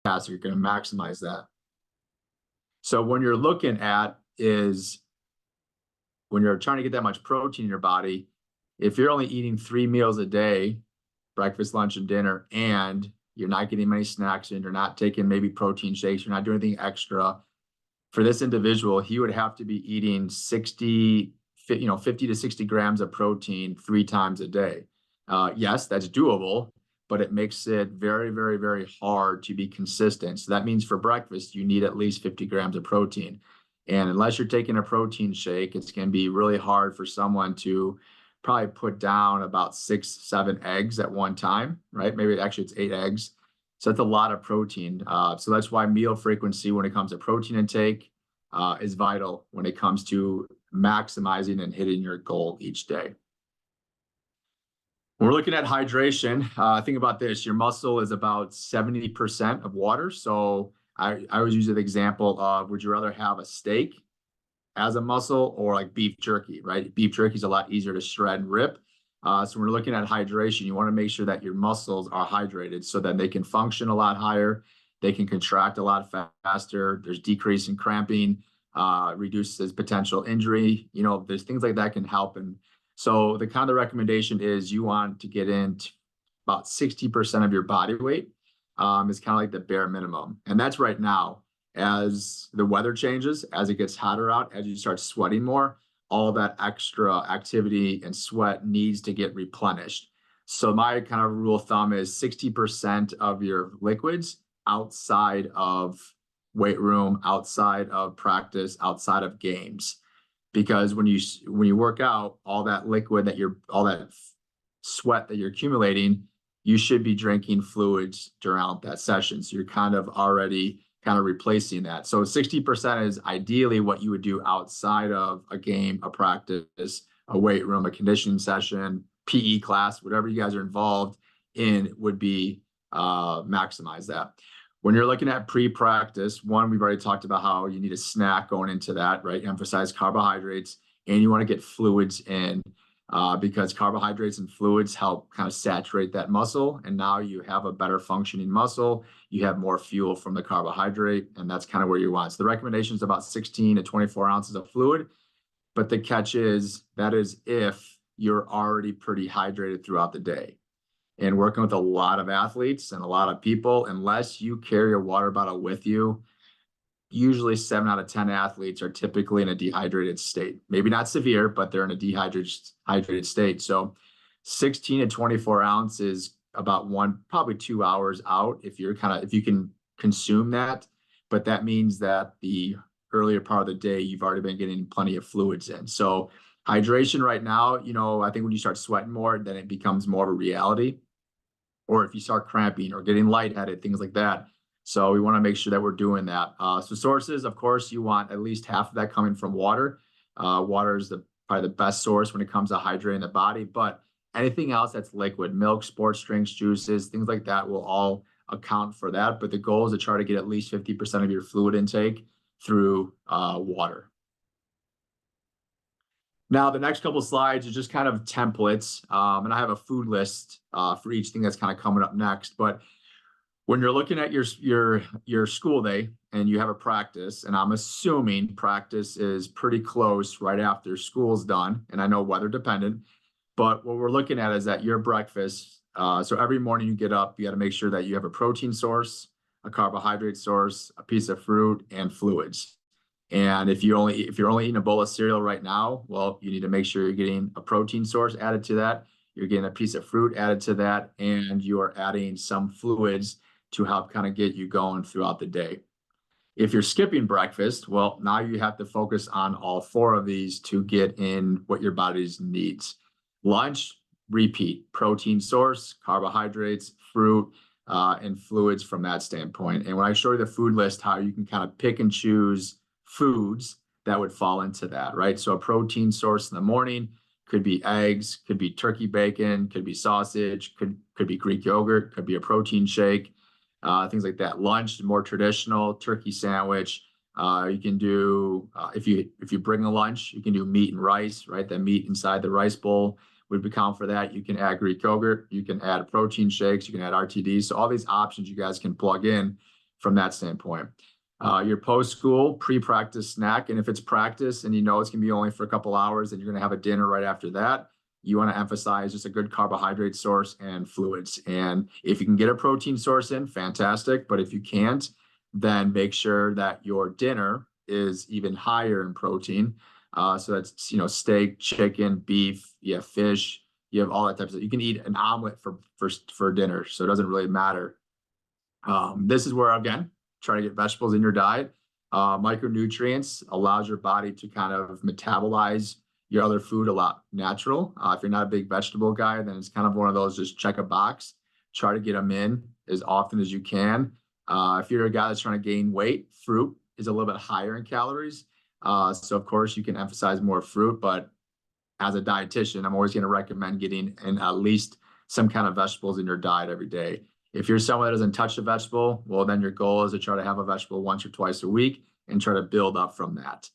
you're going to maximize that. So when you're looking at is when you're trying to get that much protein in your body, if you're only eating 3 meals a day, breakfast, lunch, and dinner, and you're not getting many snacks in, you're not taking maybe protein shakes, you're not doing anything extra, for this individual, he would have to be eating 50 to 60 grams of protein 3 times a day. Yes, that's doable, but it makes it very, very, very hard to be consistent. So that means for breakfast, you need at least 50 grams of protein. And unless you're taking a protein shake, it's going to be really hard for someone to probably put down about 6, 7 eggs at one time, right? Maybe actually it's 8 eggs. So that's a lot of protein. So that's why meal frequency when it comes to protein intake is vital when it comes to maximizing and hitting your goal each day. When we're looking at hydration, think about this. Your muscle is about 70% of water. So I always use an example of, would you rather have a steak as a muscle or like beef jerky, right? Beef jerky is a lot easier to shred and rip. So when we're looking at hydration, you want to make sure that your muscles are hydrated so that they can function a lot higher. They can contract a lot faster. There's decrease in cramping, reduces potential injury. There's things like that can help. And so the kind of recommendation is you want to get into about 60% of your body weight is kind of like the bare minimum. And that's right now. As the weather changes, as it gets hotter out, as you start sweating more, all that extra activity and sweat needs to get replenished. So my kind of rule of thumb is 60% of your liquids outside of weight room, outside of practice, outside of games. Because when you work out, all that liquid all that sweat that you're accumulating, you should be drinking fluids throughout that session. So you're kind of already replacing that. So 60% is ideally what you would do outside of a game, a practice, a weight room, a conditioning session, PE class, whatever you guys are involved in would be maximize that. When you're looking at pre-practice, we've already talked about how you need a snack going into that, right? Emphasize carbohydrates, and you want to get fluids in because carbohydrates and fluids help kind of saturate that muscle. And now you have a better functioning muscle. You have more fuel from the carbohydrate, and that's kind of where you want. So the recommendation is about 16 to 24 ounces of fluid. But the catch is that is if you're already pretty hydrated throughout the day. And working with a lot of athletes and a lot of people, unless you carry a water bottle with you, usually 7 out of 10 athletes are typically in a dehydrated state. Maybe not severe, but they're in a dehydrated state. So 16 to 24 ounces about probably 2 hours out if you can consume that. But that means that the earlier part of the day, you've already been getting plenty of fluids in. So hydration right now, I think when you start sweating more, then it becomes more of a reality. Or if you start cramping or getting lightheaded, things like that. So we want to make sure that we're doing that. So sources, of course, you want at least half of that coming from water. Water is probably the best source when it comes to hydrating the body. But anything else that's liquid, milk, sports drinks, juices, things like that will all account for that. But the goal is to try to get at least 50% of your fluid intake through water. Now, the next couple of slides are just kind of templates, and I have a food list for each thing that's kind of coming up next. But when you're looking at your school day and you have a practice, and I'm assuming practice is pretty close right after school's done, and I know weather dependent, but what we're looking at is that your breakfast, so every morning you get up, you got to make sure that you have a protein source, a carbohydrate source, a piece of fruit, and fluids. And if you're only eating a bowl of cereal right now, well, you need to make sure you're getting a protein source added to that. You're getting a piece of fruit added to that, and you are adding some fluids to help kind of get you going throughout the day. If you're skipping breakfast, well, now you have to focus on all 4 of these to get in what your body needs. Lunch, repeat, protein source, carbohydrates, fruit, and fluids from that standpoint. And when I show you the food list, how you can kind of pick and choose foods that would fall into that, right? So a protein source in the morning could be eggs, could be turkey bacon, could be sausage, could be Greek yogurt, could be a protein shake, things like that. Lunch, more traditional, turkey sandwich. You can do, if you bring a lunch, you can do meat and rice, right? The meat inside the rice bowl would account for that. You can add Greek yogurt, you can add protein shakes, you can add RTDs. So all these options you guys can plug in from that standpoint. Your post-school pre-practice snack, and if it's practice and you know it's gonna be only for a couple hours and you're gonna have a dinner right after that, you want to emphasize just a good carbohydrate source and fluids. And if you can get a protein source in, fantastic. But if you can't, then make sure that your dinner is even higher in protein. So that's, steak, chicken, beef, you have fish, you have all that type of stuff. You can eat an omelet for dinner, so it doesn't really matter. This is where, again, try to get vegetables in your diet. Micronutrients allows your body to kind of metabolize your other food a lot natural. If you're not a big vegetable guy, then it's kind of one of those, just check a box, try to get them in as often as you can. If you're a guy that's trying to gain weight, fruit is a little bit higher in calories. So of course you can emphasize more fruit, but as a dietitian, I'm always going to recommend getting in at least some kind of vegetables in your diet every day. If you're someone that doesn't touch a vegetable, well, then your goal is to try to have a vegetable once or twice a week and try to build up from that.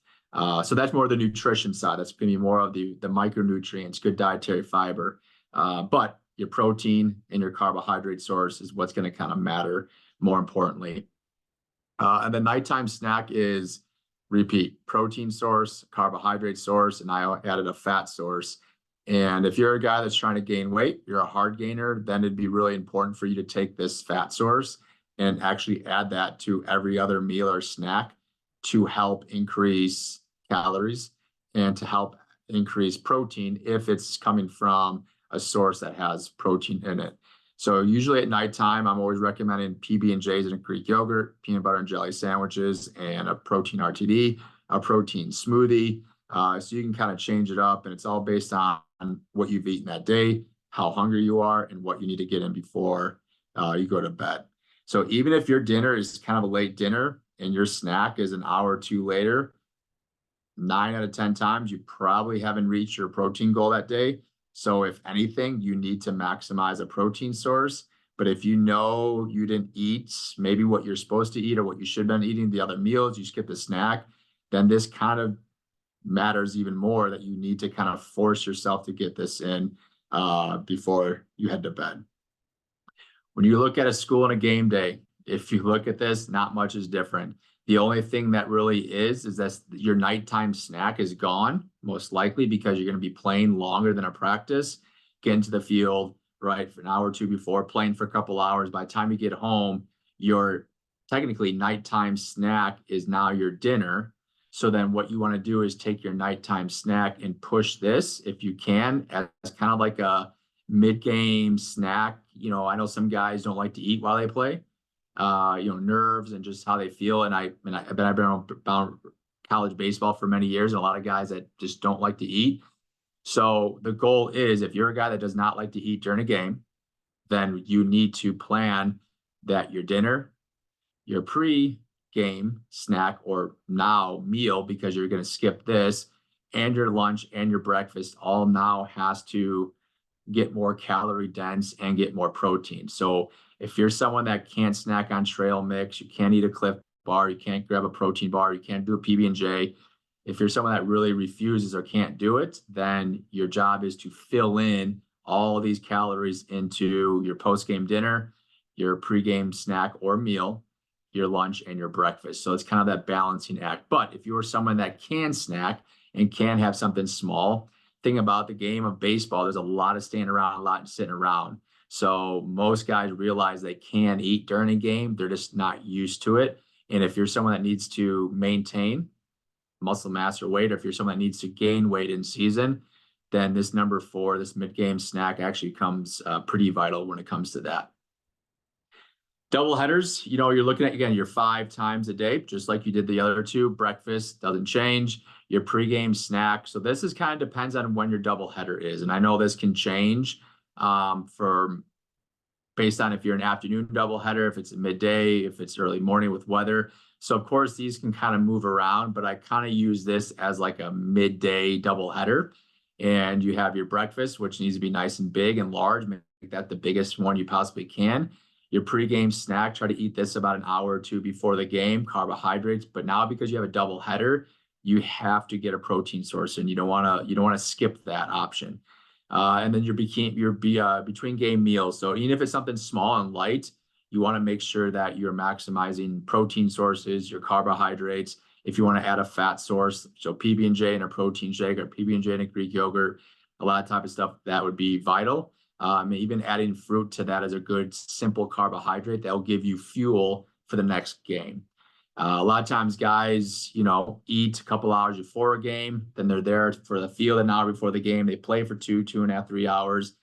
So that's more the nutrition side. That's going to be more of the micronutrients, good dietary fiber. But your protein and your carbohydrate source is what's going to kind of matter more importantly. And the nighttime snack is, repeat, protein source, carbohydrate source, and I added a fat source. And if you're a guy that's trying to gain weight, you're a hard gainer, then it'd be really important for you to take this fat source and actually add that to every other meal or snack to help increase calories and to help increase protein if it's coming from a source that has protein in it. So usually at nighttime, I'm always recommending PB&Js and a Greek yogurt, peanut butter and jelly sandwiches, and a protein RTD, a protein smoothie. So you can kind of change it up, and it's all based on what you've eaten that day, how hungry you are, and what you need to get in before you go to bed. So even if your dinner is kind of a late dinner and your snack is an hour or two later, 9 out of 10 times, you probably haven't reached your protein goal that day. So if anything, you need to maximize a protein source. But if you know you didn't eat maybe what you're supposed to eat or what you should have been eating the other meals, you skipped a snack, then this kind of matters even more, that you need to kind of force yourself to get this in before you head to bed. When you look at a school and a game day, if you look at this, not much is different. The only thing that really is that your nighttime snack is gone, most likely because you're going to be playing longer than a practice, get into the field, right, for an hour or two before, playing for a couple hours. By the time you get home, your technically nighttime snack is now your dinner. So then what you want to do is take your nighttime snack and push this, if you can, as kind of like a mid-game snack. I know some guys don't like to eat while they play. Nerves and just how they feel. And I've been around college baseball for many years, and a lot of guys that just don't like to eat. So the goal is, if you're a guy that does not like to eat during a game, then you need to plan that your dinner, your pre-game snack or now meal, because you're going to skip this, and your lunch and your breakfast all now has to get more calorie dense and get more protein. So if you're someone that can't snack on trail mix, you can't eat a Cliff bar, you can't grab a protein bar, you can't do a PB&J. If you're someone that really refuses or can't do it, then your job is to fill in all of these calories into your post-game dinner, your pre-game snack or meal, your lunch, and your breakfast. So it's kind of that balancing act. But if you're someone that can snack and can have something small, thing about the game of baseball, there's a lot of standing around, a lot of sitting around. So most guys realize they can eat during a game. They're just not used to it. And if you're someone that needs to maintain muscle mass or weight, or if you're someone that needs to gain weight in season, then this number 4, this mid-game snack, actually comes pretty vital when it comes to that. Double headers, you're looking at, again, your 5 times a day, just like you did the other 2. Breakfast doesn't change. Your pregame snack. So this is kind of depends on when your double header is. And I know this can change based on if you're an afternoon double header, if it's a midday, if it's early morning with weather. So of course these can kind of move around, but I kind of use this as like a midday double header. And you have your breakfast, which needs to be nice and big and large. Make that the biggest one you possibly can. Your pregame snack, try to eat this about an hour or 2 before the game, carbohydrates. But now because you have a double header, you have to get a protein source, and you don't want to skip that option. And then your between game meals. So even if it's something small and light, you want to make sure that you're maximizing protein sources, your carbohydrates. If you want to add a fat source, so PB&J and a protein shake or PB&J and a Greek yogurt, a lot of type of stuff that would be vital. Even adding fruit to that is a good simple carbohydrate that will give you fuel for the next game. A lot of times guys, eat a couple hours before a game, then they're there for the field an hour before the game. They play for 2.5, 3 hours.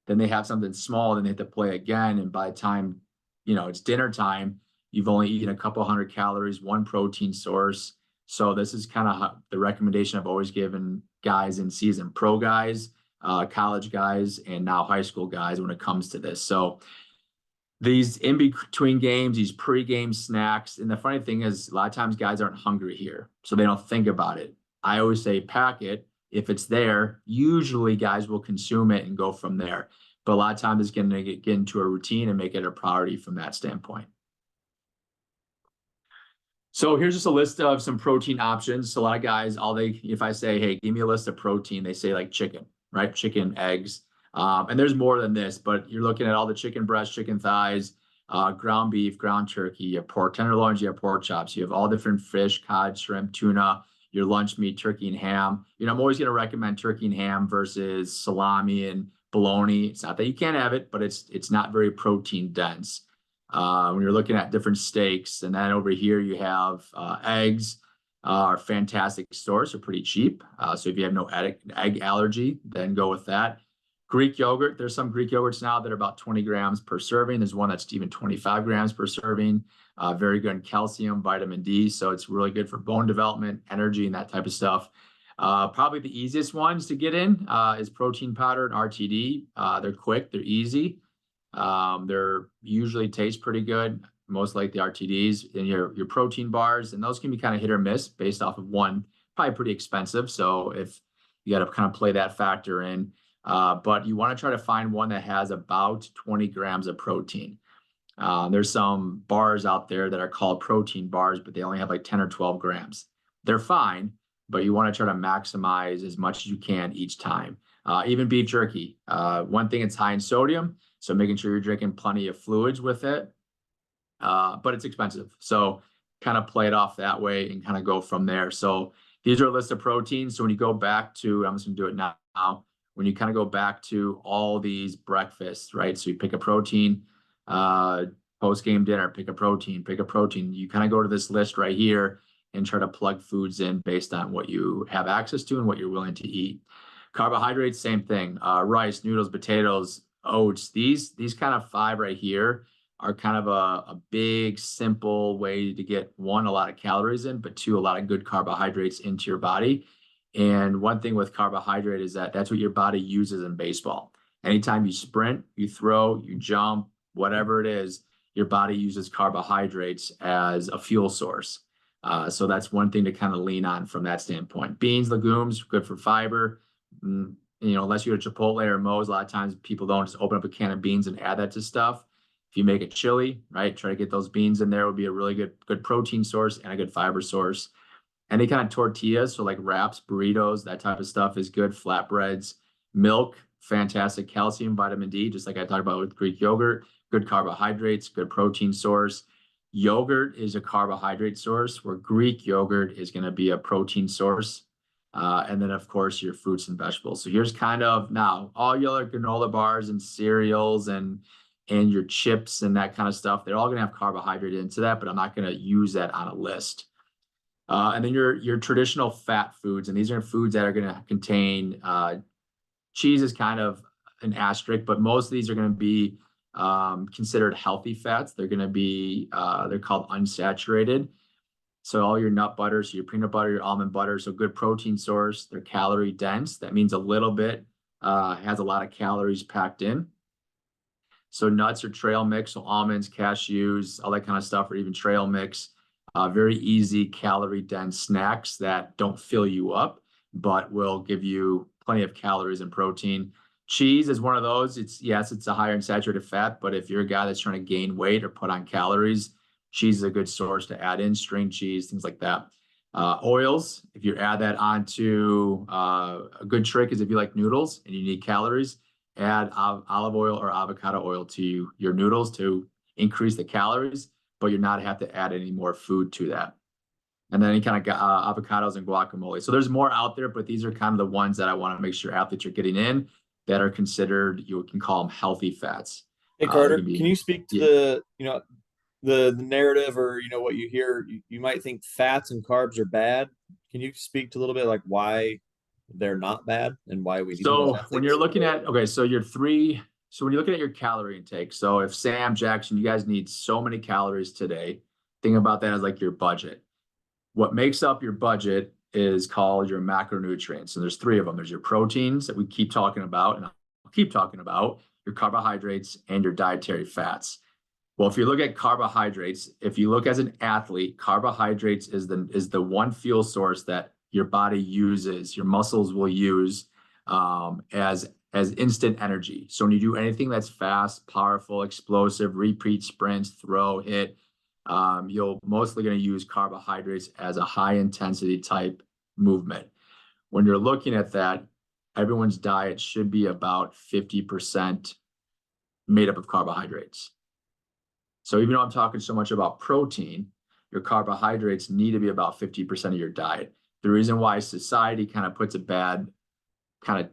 Then they have something small, then they have to play again. And by the time, it's dinner time, you've only eaten a couple hundred calories, one protein source. So this is kind of the recommendation I've always given guys in season, pro guys, college guys, and now high school guys when it comes to this. So these in between games, these pre-game snacks. And the funny thing is, a lot of times guys aren't hungry here, so they don't think about it. I always say pack it. If it's there, usually guys will consume it and go from there. But a lot of times it's going to get into a routine and make it a priority from that standpoint. So here's just a list of some protein options. So a lot of guys, if I say, hey, give me a list of protein, they say like chicken, right? Chicken, eggs. And there's more than this, but you're looking at all the chicken breasts, chicken thighs, ground beef, ground turkey, you have pork tenderloins, you have pork chops, you have all different fish, cod, shrimp, tuna, your lunch meat, turkey and ham. I'm always going to recommend turkey and ham versus salami and bologna. It's not that you can't have it, but it's not very protein dense. When you're looking at different steaks, and then over here you have eggs are fantastic source, are pretty cheap. So if you have no egg allergy, then go with that. Greek yogurt, there's some Greek yogurts now that are about 20 grams per serving. There's one that's even 25 grams per serving. Very good in calcium, vitamin D. So it's really good for bone development, energy, and that type of stuff. Probably the easiest ones to get in is protein powder and RTD. They're quick, they're easy. They're usually taste pretty good, most like the RTDs, and your protein bars, and those can be kind of hit or miss based off of one, probably pretty expensive. So if you got to kind of play that factor in, but you want to try to find one that has about 20 grams of protein. There's some bars out there that are called protein bars, but they only have like 10 or 12 grams. They're fine, but you want to try to maximize as much as you can each time. Even beef jerky. One thing, it's high in sodium, so making sure you're drinking plenty of fluids with it. But it's expensive. So kind of play it off that way and kind of go from there. So these are a list of proteins. So when you go back to, I'm just going to do it now. When you kind of go back to all these breakfasts, right? So you pick a protein, post-game dinner, pick a protein. You kind of go to this list right here and try to plug foods in based on what you have access to and what you're willing to eat. Carbohydrates, same thing. Rice, noodles, potatoes, oats. These kind of 5 right here are kind of a big, simple way to get, 1, a lot of calories in, but 2, a lot of good carbohydrates into your body. And one thing with carbohydrate is that that's what your body uses in baseball. Anytime you sprint, you throw, you jump, whatever it is, your body uses carbohydrates as a fuel source. So that's one thing to kind of lean on from that standpoint. Beans, legumes, good for fiber. Unless you're at Chipotle or Moe's, a lot of times people don't just open up a can of beans and add that to stuff. If you make a chili, right, try to get those beans in there. Would be a really good protein source and a good fiber source. Any kind of tortillas, so like wraps, burritos, that type of stuff is good. Flatbreads, milk, fantastic calcium, vitamin D, just like I talked about with Greek yogurt. Good carbohydrates, good protein source. Yogurt is a carbohydrate source, where Greek yogurt is going to be a protein source. And then, of course, your fruits and vegetables. So here's kind of now all your other granola bars and cereals and your chips and that kind of stuff. They're all going to have carbohydrate into that, but I'm not going to use that on a list. And then your traditional fat foods, and these are foods that are going to contain cheese is kind of an asterisk, but most of these are going to be considered healthy fats. They're going to be they're called unsaturated. So all your nut butters, your peanut butter, your almond butter, so good protein source. They're calorie dense. That means a little bit has a lot of calories packed in. So nuts or trail mix, so almonds, cashews, all that kind of stuff, or even trail mix. Very easy calorie dense snacks that don't fill you up, but will give you plenty of calories and protein. Cheese is one of those. It's a higher in saturated fat, but if you're a guy that's trying to gain weight or put on calories, cheese is a good source to add in, string cheese, things like that. Oils, if you add that onto a good trick is if you like noodles and you need calories, add olive oil or avocado oil to your noodles to increase the calories, but you're not have to add any more food to that. And then any kind of avocados and guacamole. So there's more out there, but these are kind of the ones that I want to make sure athletes are getting in that are considered, you can call them healthy fats. Hey They Carter, can be, can you speak to yeah. the, the narrative, or what you hear? You might think fats and carbs are bad. Can you speak to a little bit like why they're not bad and why we need them as So when you're athletes? looking at, okay, so so when you're looking at your calorie intake, so if Sam, Jackson, you guys need so many calories today, think about that as like your budget. What makes up your budget is called your macronutrients. And there's three of them. There's your proteins that we keep talking about, and I'll keep talking about, your carbohydrates, and your dietary fats. Well, if you look at carbohydrates, if you look as an athlete, carbohydrates is the one fuel source that your body uses, your muscles will use as instant energy. So when you do anything that's fast, powerful, explosive, repeat sprints, throw, hit, you're mostly going to use carbohydrates as a high intensity type movement. When you're looking at that, everyone's diet should be about 50% made up of carbohydrates. So even though I'm talking so much about protein, your carbohydrates need to be about 50% of your diet. The reason why society kind of puts a bad kind of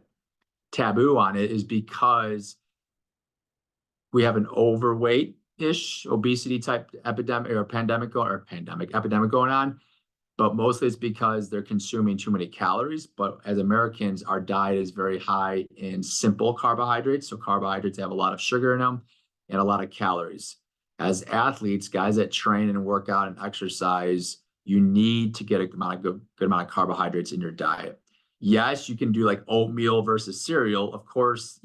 taboo on it is because we have an overweight-ish obesity type epidemic or epidemic going on. But mostly it's because they're consuming too many calories. But as Americans, our diet is very high in simple carbohydrates. So carbohydrates have a lot of sugar in them and a lot of calories. As athletes, guys that train and work out and exercise, you need to get a good amount of carbohydrates in your diet. Yes, you can do like oatmeal versus cereal. Of course,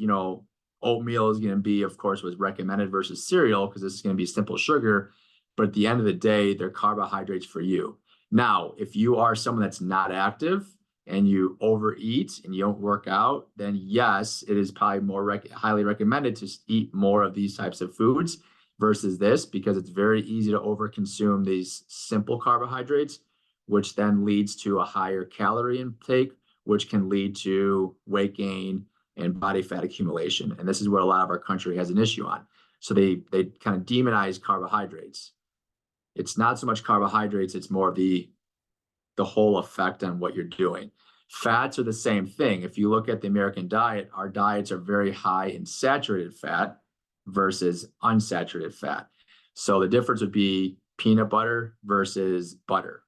oatmeal is going to be, of course, what's recommended versus cereal because this is going to be simple sugar. But at the end of the day, they're carbohydrates for you. Now, if you are someone that's not active and you overeat and you don't work out, then yes, it is probably more highly recommended to eat more of these types of foods versus this, because it's very easy to overconsume these simple carbohydrates, which then leads to a higher calorie intake, which can lead to weight gain and body fat accumulation. And this is what a lot of our country has an issue on. So they kind of demonize carbohydrates. It's not so much carbohydrates, it's more of the whole effect on what you're doing. Fats are the same thing. If you look at the American diet, our diets are very high in saturated fat versus unsaturated fat. So the difference would be peanut butter versus butter.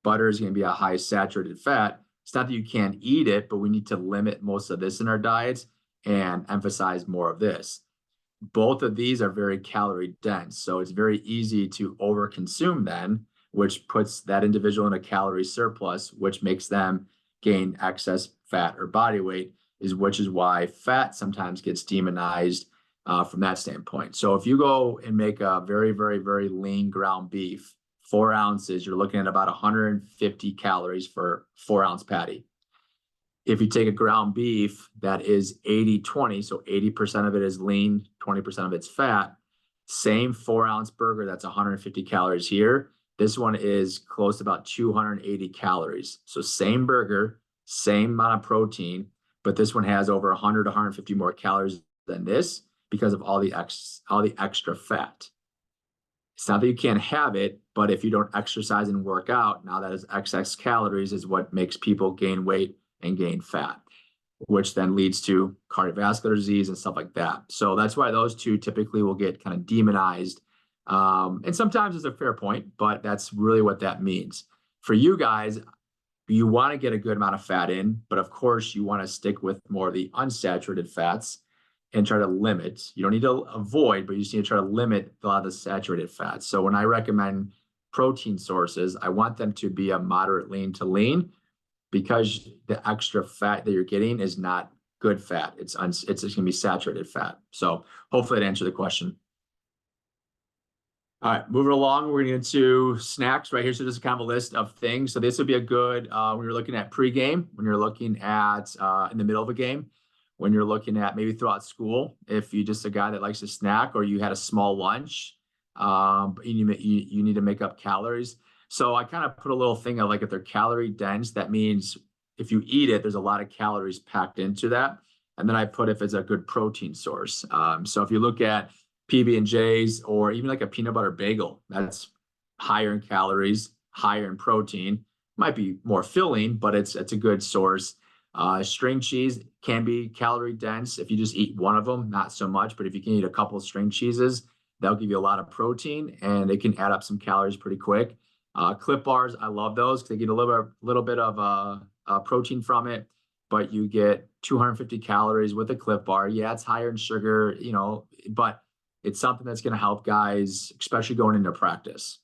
Butter is going to be a high saturated fat. It's not that you can't eat it, but we need to limit most of this in our diets and emphasize more of this. Both of these are very calorie dense. So it's very easy to overconsume then, which puts that individual in a calorie surplus, which makes them gain excess fat or body weight, which is why fat sometimes gets demonized from that standpoint. So if you go and make a very, very, very lean ground beef, 4 ounces, you're looking at about 150 calories for 4-ounce patty. If you take a ground beef that is 80-20, so 80% of it is lean, 20% of it's fat, same 4-ounce burger, that's 150 calories here. This one is close to about 280 calories. So same burger, same amount of protein, but this one has over 100 to 150 more calories than this because of all the extra fat. It's not that you can't have it, but if you don't exercise and work out, now that is excess calories is what makes people gain weight and gain fat, which then leads to cardiovascular disease and stuff like that. So that's why those two typically will get kind of demonized. And sometimes it's a fair point, but that's really what that means. For you guys, you want to get a good amount of fat in, but of course you want to stick with more of the unsaturated fats and try to limit. You don't need to avoid, but you just need to try to limit a lot of the saturated fats. So when I recommend protein sources, I want them to be a moderate lean to lean, because the extra fat that you're getting is not good fat. It's going to be saturated fat. So hopefully that answered the question. All right, moving along, we're going to get into snacks right here. So this is kind of a list of things. So this would be a good, when you're looking at pregame, when you're looking at in the middle of a game, when you're looking at maybe throughout school, if you're just a guy that likes to snack or you had a small lunch, but you need to make up calories. So I kind of put a little thing of like if they're calorie dense, that means if you eat it, there's a lot of calories packed into that. And then I put if it's a good protein source. So if you look at PB&Js, or even like a peanut butter bagel. That's higher in calories, higher in protein. Might be more filling, but it's a good source. String cheese can be calorie dense if you just eat one of them, not so much. But if you can eat a couple of string cheeses, that'll give you a lot of protein, and it can add up some calories pretty quick. Clip bars, I love those because they get a little bit of protein from it, but you get 250 calories with a Clip bar. Yeah, it's higher in sugar, but it's something that's going to help guys, especially going into practice.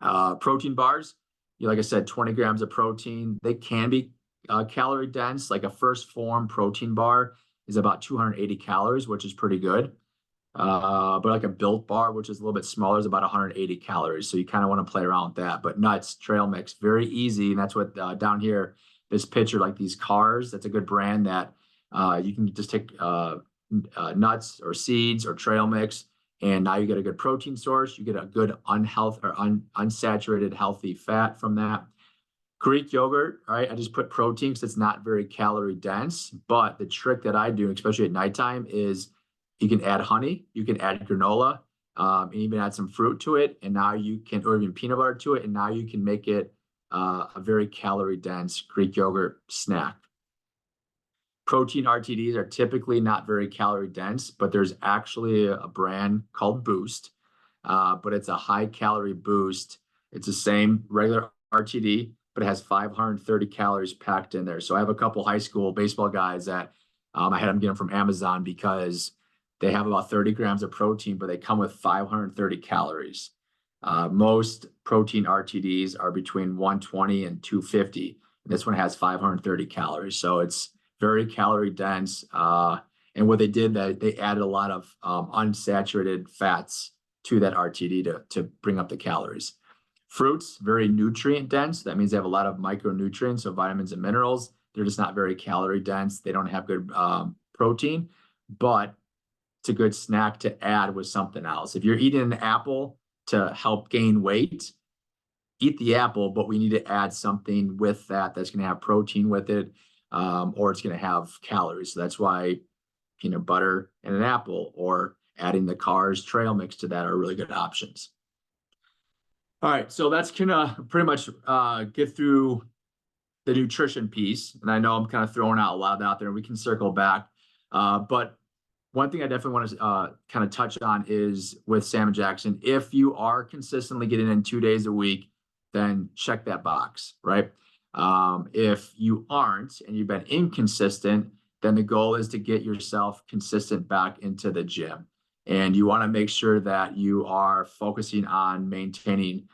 Protein bars, like I said, 20 grams of protein. They can be calorie dense. Like a First Form protein bar is about 280 calories, which is pretty good. But like a Built bar, which is a little bit smaller, is about 180 calories. So you kind of want to play around with that. But nuts, trail mix, very easy. And that's what down here, this picture, like these cars, that's a good brand that you can just take nuts or seeds or trail mix, and now you get a good protein source. You get a good unsaturated healthy fat from that. Greek yogurt, right? I just put protein because it's not very calorie dense. But the trick that I do, especially at nighttime, is you can add honey, you can add granola, and even add some fruit to it, and now you can, or even peanut butter to it, and now you can make it a very calorie dense Greek yogurt snack. Protein RTDs are typically not very calorie dense, but there's actually a brand called Boost, but it's a high calorie boost. It's the same regular RTD, but it has 530 calories packed in there. So I have a couple high school baseball guys that I had them get them from Amazon because they have about 30 grams of protein, but they come with 530 calories. Most protein RTDs are between 120 and 250. And this one has 530 calories. So it's very calorie dense. And what they did, that they added a lot of unsaturated fats to that RTD to bring up the calories. Fruits, very nutrient dense. That means they have a lot of micronutrients, so vitamins and minerals. They're just not very calorie dense. They don't have good protein, but it's a good snack to add with something else. If you're eating an apple to help gain weight, eat the apple, but we need to add something with that that's going to have protein with it, or it's going to have calories. So that's why peanut butter and an apple, or adding the Cars trail mix to that, are really good options. All right, so that's gonna pretty much get through the nutrition piece. And I know I'm kind of throwing out a lot out there, and we can circle back. But one thing I definitely want to kind of touch on is with Sam Jackson. If you are consistently getting in 2 days a week, then check that box, right? If you aren't and you've been inconsistent, then the goal is to get yourself consistent back into the gym. And you want to make sure that you are focusing on maintaining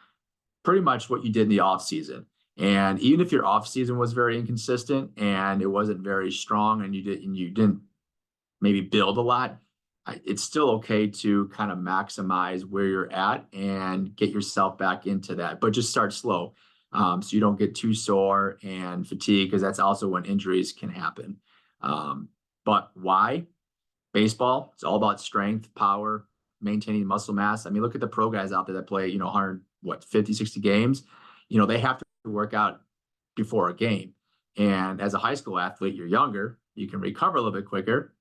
pretty much what you did in the off season. And even if your off season was very inconsistent and it wasn't very strong, and you didn't maybe build a lot, it's still okay to kind of maximize where you're at and get yourself back into that. But just start slow, so you don't get too sore and fatigued, because that's also when injuries can happen. But why? Baseball, it's all about strength, power, maintaining muscle mass. I mean, look at the pro guys out there that play, 50, 60 games. They have to work out before a game. And as a high school athlete, you're younger, you can recover a little bit quicker.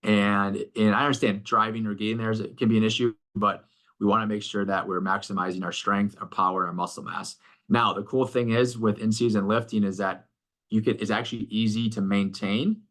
And I understand driving or getting there can be an issue, but we want to make sure that we're maximizing our strength, our power, our muscle mass. Now, the cool thing is with in-season lifting is that it's actually easy to maintain.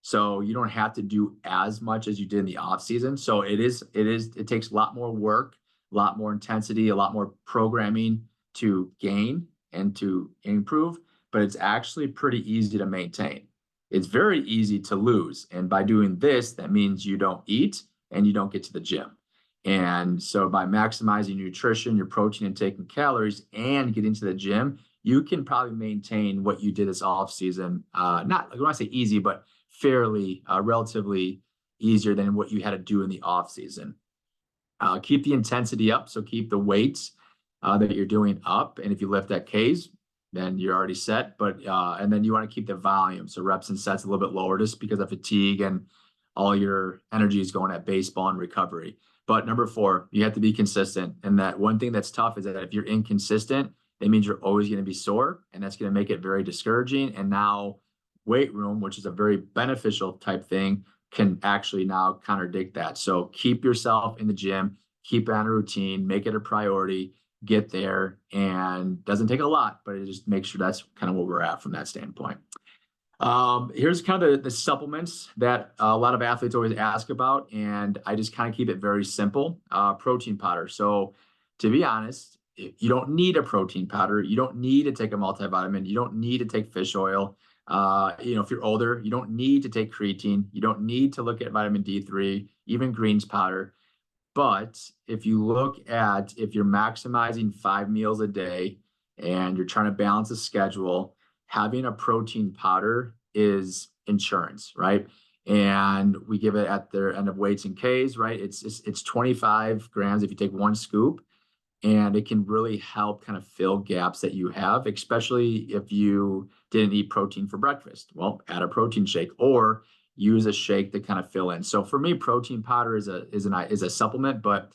So you don't have to do as much as you did in the off season. So it takes a lot more work, a lot more intensity, a lot more programming to gain and to improve, but it's actually pretty easy to maintain. It's very easy to lose. And by doing this, that means you don't eat and you don't get to the gym. And so by maximizing nutrition, your protein intake and calories, and getting to the gym, you can probably maintain what you did this off season. Not, when I say easy, but fairly, relatively easier than what you had to do in the off season. Keep the intensity up. So keep the weights that you're doing up. And if you lift at Ks, then you're already set. But and then you want to keep the volume. So reps and sets a little bit lower, just because of fatigue and all your energy is going at baseball and recovery. But number 4, you have to be consistent. And that one thing that's tough is that if you're inconsistent, it means you're always going to be sore, and that's going to make it very discouraging. And now weight room, which is a very beneficial type thing, can actually now contradict that. So keep yourself in the gym, keep it on a routine, make it a priority, get there, and doesn't take a lot, but it just makes sure that's kind of where we're at from that standpoint. Here's kind of the supplements that a lot of athletes always ask about, and I just kind of keep it very simple. Protein powder. So to be honest, you don't need a protein powder. You don't need to take a multivitamin. You don't need to take fish oil. If you're older, you don't need to take creatine. You don't need to look at vitamin D3, even greens powder. But if you look at if you're maximizing 5 meals a day and you're trying to balance a schedule, having a protein powder is insurance, right? And we give it at their end of weights and Ks, right? It's 25 grams if you take one scoop, and it can really help kind of fill gaps that you have, especially if you didn't eat protein for breakfast. Well, add a protein shake or use a shake to kind of fill in. So for me, protein powder is a supplement, but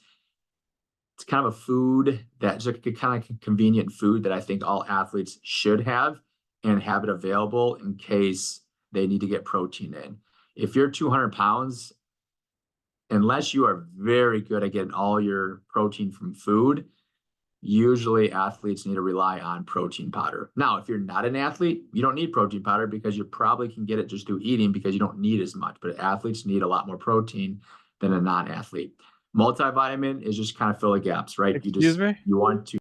it's kind of a food that's a kind of convenient food that I think all athletes should have and have it available in case they need to get protein in. If you're 200 pounds, unless you are very good at getting all your protein from food, usually athletes need to rely on protein powder. Now, if you're not an athlete, you don't need protein powder because you probably can get it just through eating because you don't need as much. But athletes need a lot more protein than a non-athlete. Multivitamin is just kind of fill the gaps, right? Excuse me? You want to